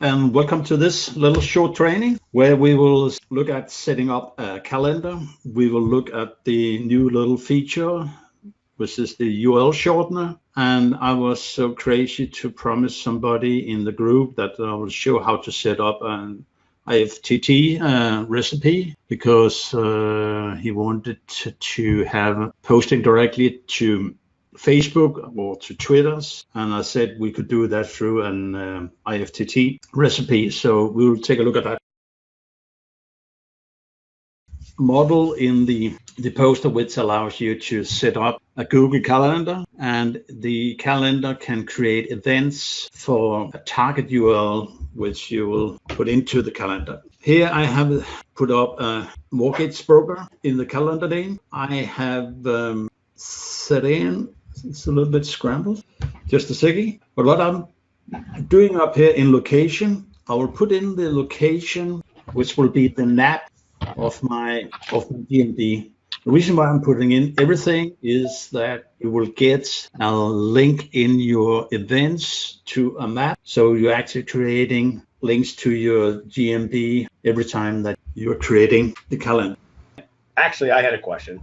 and welcome to this little short training where we will look at setting up a calendar. We will look at the new little feature, which is the URL shortener. And I was so crazy to promise somebody in the group that I will show how to set up an IFTT recipe, because he wanted to have posting directly to Facebook or to Twitter's, and I said we could do that through an IFTT recipe. So we'll take a look at that model in the poster, which allows you to set up a Google Calendar, and the calendar can create events for a target URL which you will put into the calendar. Here I have put up a mortgage broker in the calendar name. I have set in, it's a little bit scrambled, just a second. But what I'm doing up here in location, I will put in the location, which will be the map of my GMB. The reason why I'm putting in everything is that you will get a link in your events to a map. So you're actually creating links to your GMB every time that you're creating the calendar. Actually, I had a question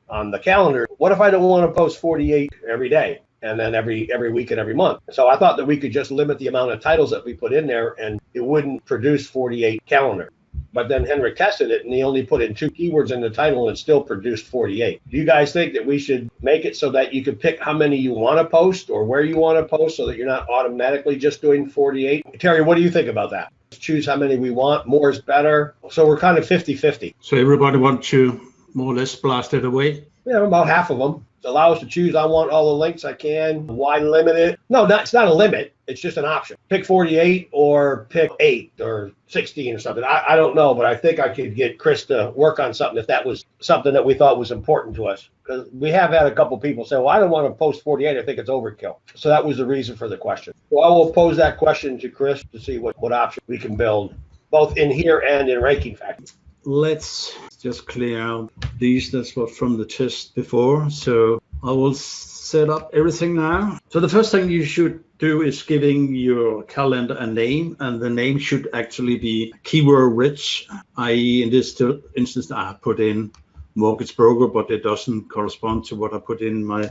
on the calendar. What if I don't want to post 48 every day and then every week and every month? So I thought that we could just limit the amount of titles that we put in there and it wouldn't produce 48 calendar. But then Henrik tested it and he only put in 2 keywords in the title and it still produced 48. Do you guys think that we should make it so that you can pick how many you want to post or where you want to post, so that you're not automatically just doing 48? Terry, what do you think about that? Choose how many we want. More is better. So we're kind of 50-50. So everybody wants to more or less blast it away? Yeah, about half of them. It allows us to choose. I want all the links I can. Why limit it? No, it's not a limit. It's just an option. Pick 48 or pick 8 or 16 or something. I don't know, but I think I could get Chris to work on something if that was something that we thought was important to us. Because we have had a couple people say, well, I don't want to post 48. I think it's overkill. So that was the reason for the question. So I will pose that question to Chris to see what option we can build, both in here and in Ranking Factory. Let's just clear out these. That's what from the test before. So I will set up everything now. So the first thing you should do is giving your calendar a name, and the name should actually be keyword rich, i.e. in this instance I put in mortgage broker, but it doesn't correspond to what I put in my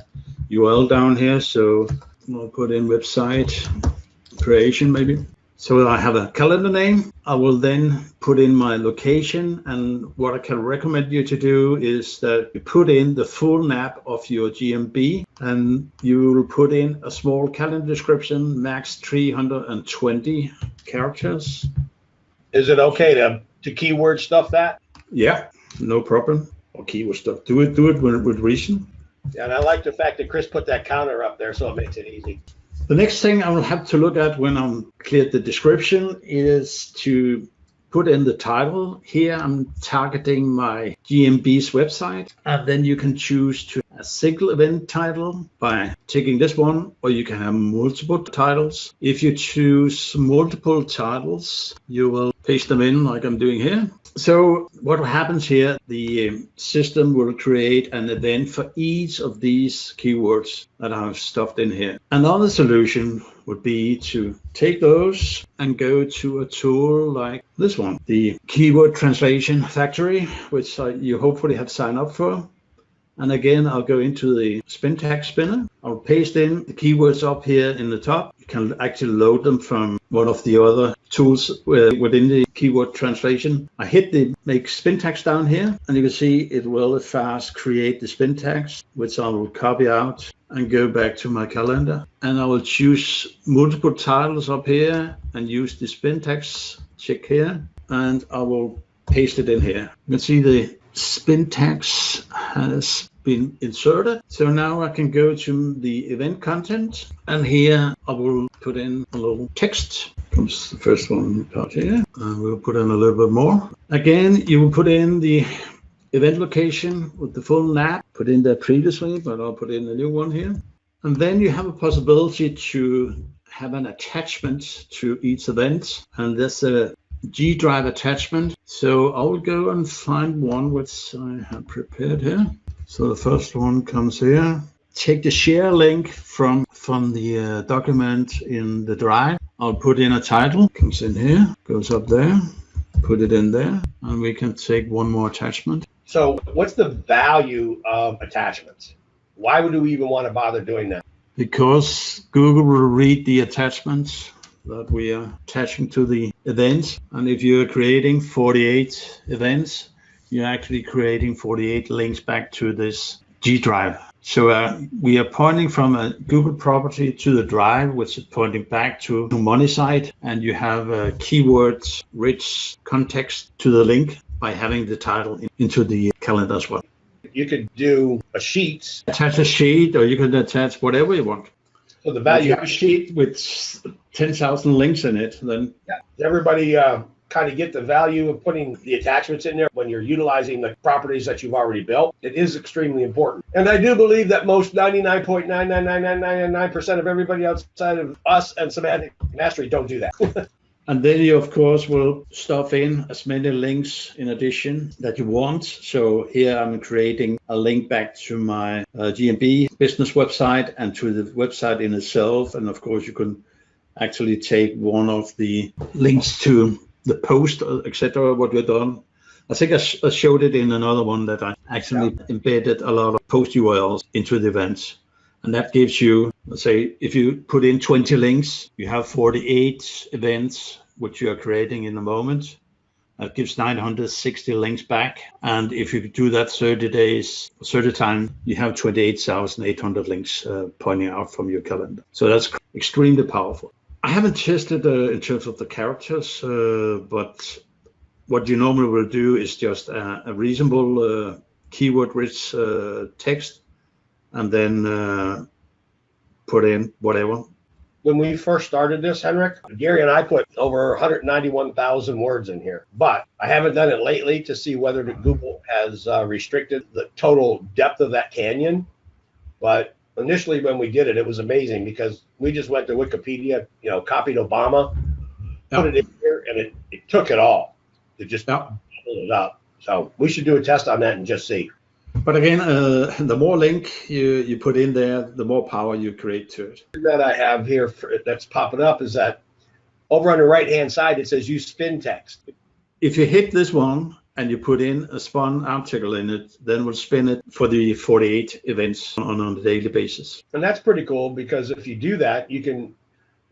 URL down here. So I'll put in website creation maybe. So I have a calendar name. I will then put in my location, and what I can recommend you to do is that you put in the full map of your GMB, and you will put in a small calendar description, max 320 characters. Is it okay to keyword stuff that? Yeah, no problem. Or keyword stuff. Do it with reason. Yeah, and I like the fact that Chris put that counter up there, so it makes it easy. The next thing I will have to look at when I'm cleared the description is to put in the title. Here I'm targeting my GMB's website, and then you can choose to a single event title by taking this one, or you can have multiple titles. If you choose multiple titles, you will paste them in like I'm doing here. So what happens here, the system will create an event for each of these keywords that I've stuffed in here. Another solution would be to take those and go to a tool like this one, the Keyword Translation Factory, which you hopefully have signed up for. And again, I'll go into the Spintax Spinner. I'll paste in the keywords up here in the top. You can actually load them from one of the other tools within the keyword translation. I hit the make Spintax down here, and you can see it will fast create the Spintax, which I will copy out and go back to my calendar. And I will choose multiple titles up here and use the Spintax check here, and I will paste it in here. You can see the Spintax has been inserted. So now I can go to the event content, and here I will put in a little text. Comes the first one out here, and we'll put in a little bit more. Again, you will put in the event location with the full map, put in there previously, but I'll put in a new one here. And then you have a possibility to have an attachment to each event, and that's a G drive attachment. So I will go and find one which I have prepared here. So the first one comes here, take the share link from the document in the drive. I'll put in a title, comes in here, goes up there, put it in there, and we can take one more attachment. So what's the value of attachments? Why would we even want to bother doing that? Because Google will read the attachments that we are attaching to the events. And if you're creating 48 events, you're actually creating 48 links back to this G drive. So we are pointing from a Google property to the drive, which is pointing back to money site. And you have keywords, rich context to the link by having the title into the calendar as well. You could do a sheet. Attach a sheet, or you can attach whatever you want. So the value. If you have a sheet with 10,000 links in it, then everybody kind of get the value of putting the attachments in there when you're utilizing the properties that you've already built. It is extremely important. And I do believe that most 99.99999% of everybody outside of us and semantic mastery don't do that. And then you, of course, will stuff in as many links in addition that you want. So here I'm creating a link back to my GMB business website and to the website in itself. And of course, you can actually take one of the links to the post, etc., what we've done. I think I showed it in another one that I actually embedded a lot of post URLs into the events. And that gives you, let's say, if you put in 20 links, you have 48 events, which you are creating in a moment. That gives 960 links back. And if you do that 30 days, 30 times, you have 28,800 links pointing out from your calendar. So that's extremely powerful. I haven't tested in terms of the characters, but what you normally will do is just a reasonable keyword-rich text, and then put in whatever. When we first started this, Henrik, Gary and I put over 191,000 words in here, but I haven't done it lately to see whether Google has restricted the total depth of that canyon. But initially when we did it, it was amazing because we just went to Wikipedia, copied Obama, put it in here, and it took it all. It just pulled it up. So we should do a test on that and just see. But again, the more link you put in there, the more power you create to it. That I have here that's popping up is that over on the right-hand side, it says use spin text. If you hit this one and you put in a spun article in it, then we'll spin it for the 48 events on a daily basis. And that's pretty cool because if you do that, you can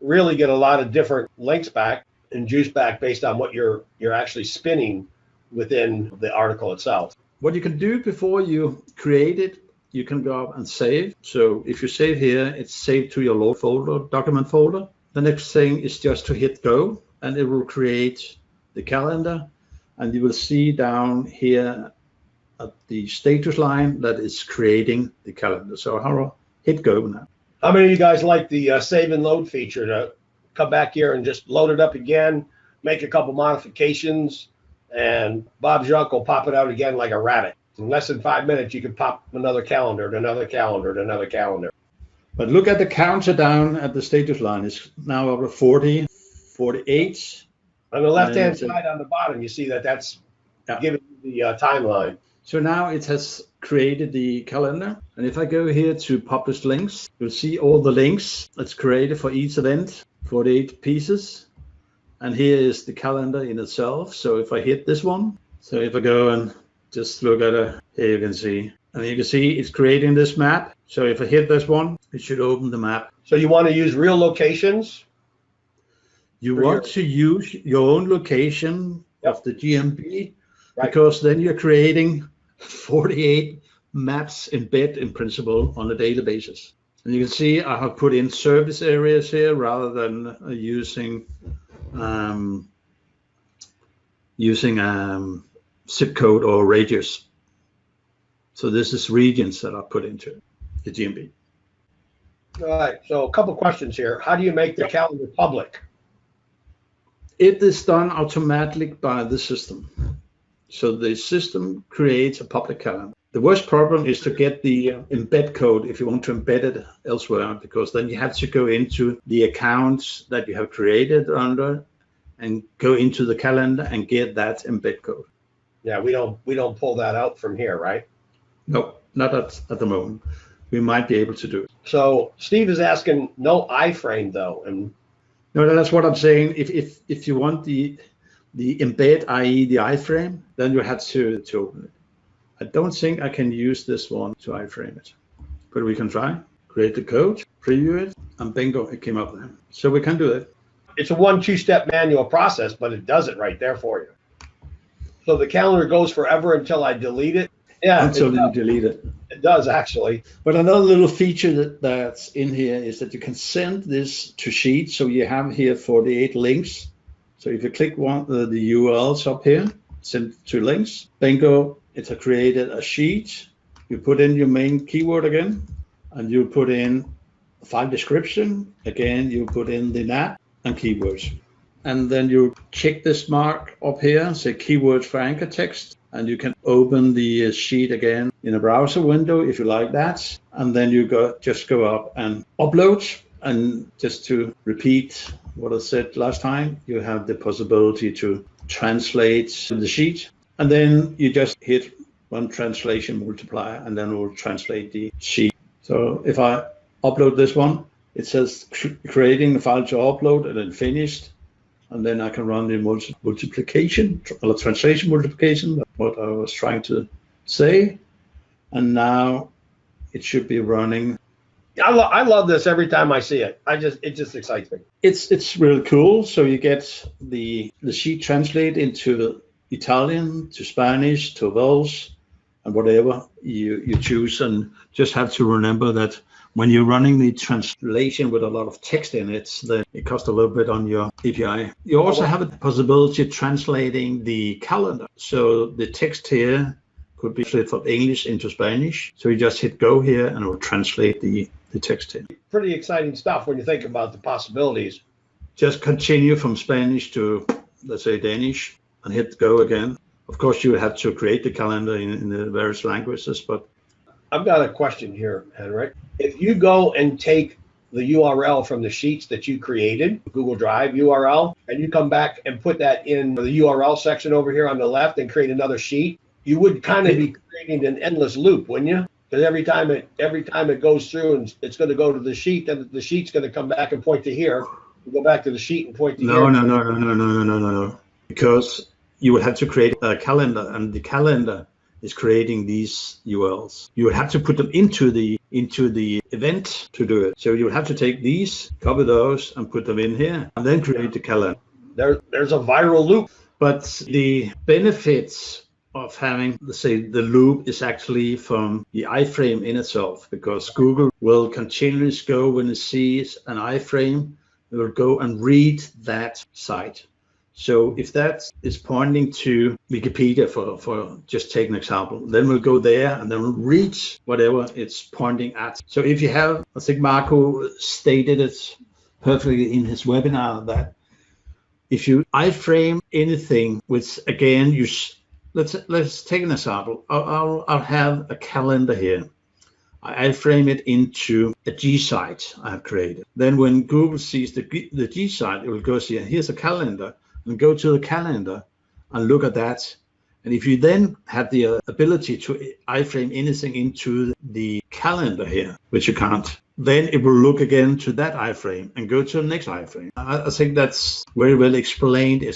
really get a lot of different links back and juice back based on what you're actually spinning within the article itself. What you can do before you create it, you can go up and save. So if you save here, it's saved to your load folder, document folder. The next thing is just to hit go, and it will create the calendar. And you will see down here at the status line that is creating the calendar. So I'll hit go now. How many of you guys like the save and load feature to come back here and just load it up again, make a couple modifications, and Bob Junk will pop it out again like a rabbit. In less than 5 minutes, you can pop another calendar to another calendar to another calendar. But look at the counter down at the status line. It's now over 40, 48. On the left-hand side on the bottom, you see that's giving you the timeline. So now it has created the calendar. And if I go here to published links, you'll see all the links that's created for each event, 48 pieces. And here is the calendar in itself. So if I hit this one, so if I go and just look at it, here you can see. And you can see it's creating this map. So if I hit this one, it should open the map. So you want to use real locations? You want to use your own location of the GMB, because then you're creating 48 maps in bed in principle on a daily basis. And you can see I have put in service areas here rather than using zip code or radius. So this is regions that I put into the GMB. All right, so a couple questions here. How do you make the calendar public? It is done automatically by the system. So the system creates a public calendar. The worst problem is to get the embed code if you want to embed it elsewhere, because then you have to go into the accounts that you have created under and go into the calendar and get that embed code. Yeah, we don't pull that out from here, right? No, not at the moment. we might be able to do it. So Steve is asking no iframe though, and No, that's what I'm saying. If you want the embed, i.e. the iframe, then you have to open it. I don't think I can use this one to iframe it, but we can try. Create the code, preview it, and bingo, it came up there. So we can do it. it's a 1-2-step manual process, but it does it right there for you. So the calendar goes forever until I delete it. Yeah, Until you delete it. It does actually. But another little feature that's in here is that you can send this to Sheets. So you have here 48 links. So if you click one the URLs up here, send to links, bingo, it's created a sheet. You put in your main keyword again, and you put in file description. Again, you put in the NAT and keywords. And then you check this mark up here, say keywords for anchor text, and you can open the sheet again in a browser window if you like that. And then you just go up and upload. And just to repeat what I said last time, you have the possibility to translate the sheet. And then you just hit one translation multiplier, and then it will translate the sheet. So if I upload this one, it says creating the file to upload and then finished. And then I can run the multiplication, or translation multiplication, that's what I was trying to say. And now it should be running. I love this every time I see it. It just excites me. It's really cool. So you get the sheet translate into Italian, to Spanish, to Welsh, and whatever you choose. And just have to remember that when you're running the translation with a lot of text in it, then it costs a little bit on your API. You also have the possibility of translating the calendar. So the text here could be translated from English into Spanish. So you just hit go here and it will translate the text here. Pretty exciting stuff when you think about the possibilities. Just continue from Spanish to, let's say, Danish, and hit go again. Of course, you have to create the calendar in the various languages, but I've got a question here, Henrik. If you go and take the URL from the sheets that you created, Google Drive URL, and you come back and put that in the URL section over here on the left and create another sheet, you would kind of be creating an endless loop, wouldn't you? Because every time it goes through and it's going to go to the sheet, then the sheet's going to come back and point to here. You go back to the sheet and point to here. No. Because you would have to create a calendar, and the calendar is creating these URLs. You would have to put them into the event to do it. So you would have to take these, copy those, and put them in here, and then create the calendar. There's a viral loop. But the benefits of having, let's say, the loop is actually from the iframe in itself, because Google will continuously go when it sees an iframe, it will go and read that site. So if that is pointing to Wikipedia, for just take an example, then we'll go there and then we'll read whatever it's pointing at. So if you have, I think Marco stated it perfectly in his webinar, that if you iframe anything, which again, let's take an example. I'll have a calendar here. I frame it into a G site I have created. Then when Google sees the G site, it will go see, here's a calendar, and go to the calendar and look at that. And if you then have the ability to iframe anything into the calendar here, which you can't, then it will look again to that iframe and go to the next iframe. I think that's very well explained in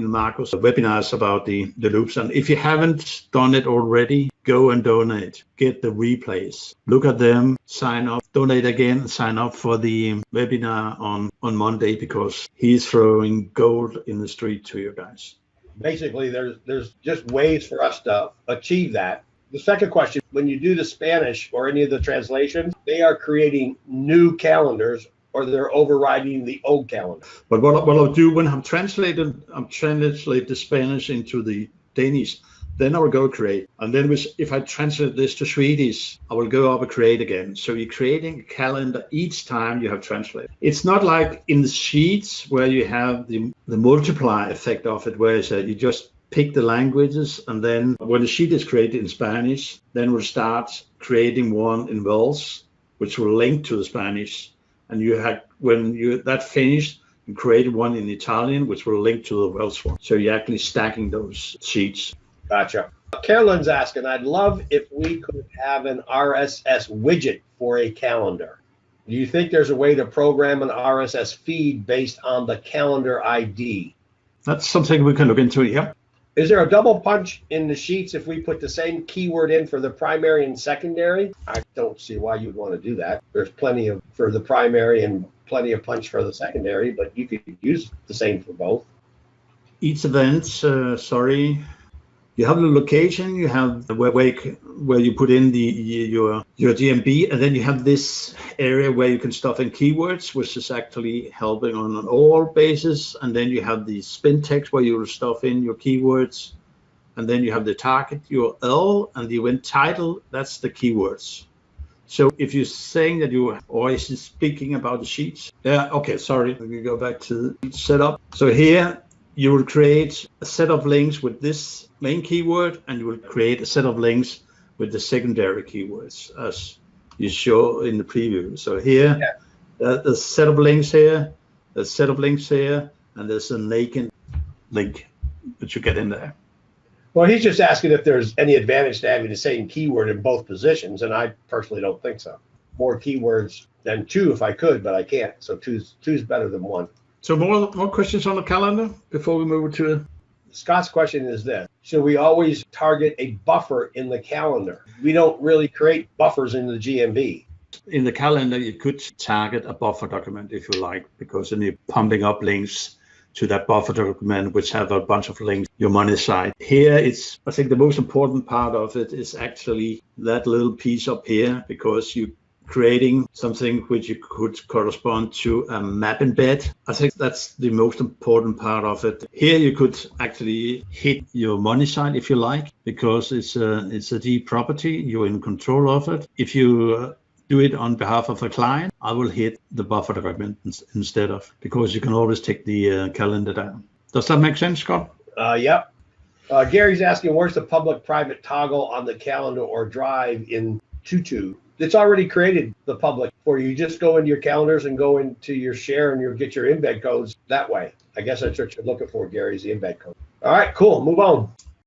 Marco's webinars about the loops. And if you haven't done it already, go and donate, get the replays, look at them, sign up, donate again, sign up for the webinar on Monday, because he's throwing gold in the street to you guys. Basically, there's just ways for us to achieve that. The second question, when you do the Spanish or any of the translations, they are creating new calendars or they're overriding the old calendar. But what I'll do when I'm translate the Spanish into the Danish, then I will go create. And then if I translate this to Swedish, I will go up and create again. So you're creating a calendar each time you have translated. It's not like in the sheets where you have the multiply effect of it, where you just pick the languages, and then when the sheet is created in Spanish, then we'll start creating one in Welsh, which will link to the Spanish. And that finished, and created one in Italian, which will link to the Welsh one. So you're actually stacking those sheets. Gotcha. Carolyn's asking, I'd love if we could have an RSS widget for a calendar. Do you think there's a way to program an RSS feed based on the calendar ID? That's something we can look into, yeah. Is there a double punch in the sheets if we put the same keyword in for the primary and secondary? I don't see why you'd want to do that. There's plenty of for the primary and plenty of punch for the secondary, but you could use the same for both. Each event, you have the location, you have where you put in your GMB, and then you have this area where you can stuff in keywords, which is actually helping on an all basis. And then you have the spin text where you will stuff in your keywords, and then you have the target URL and the event title. That's the keywords. So if you're saying that you are always speaking about the sheets, let me go back to the setup. So here you will create a set of links with this main keyword, and you will create a set of links with the secondary keywords as you show in the preview. So here, there's a set of links here, there's a set of links here, and there's a naked link that you get in there. Well, he's just asking if there's any advantage to having the same keyword in both positions, and I personally don't think so. More keywords than two if I could, but I can't. So two's better than one. So more questions on the calendar before we move to Scott's question is this: should we always target a buffer in the calendar? We don't really create buffers in the GMB. In the calendar, you could target a buffer document if you like, because then you're pumping up links to that buffer document, which have a bunch of links, your money site. Here, I think the most important part of it is actually that little piece up here, because you creating something which you could correspond to a map embed. I think that's the most important part of it. Here you could actually hit your money site if you like, because it's a deep property. You're in control of it. If you do it on behalf of a client, I will hit the buffer document instead of, because you can always take the calendar down. Does that make sense, Scott? Yep. Gary's asking, where's the public-private toggle on the calendar or drive in Tutu? It's already created the public for you. You just go into your calendars and go into your share, and you'll get your embed codes that way. I guess that's what you're looking for, Gary, is the embed code. All right, cool. Move on.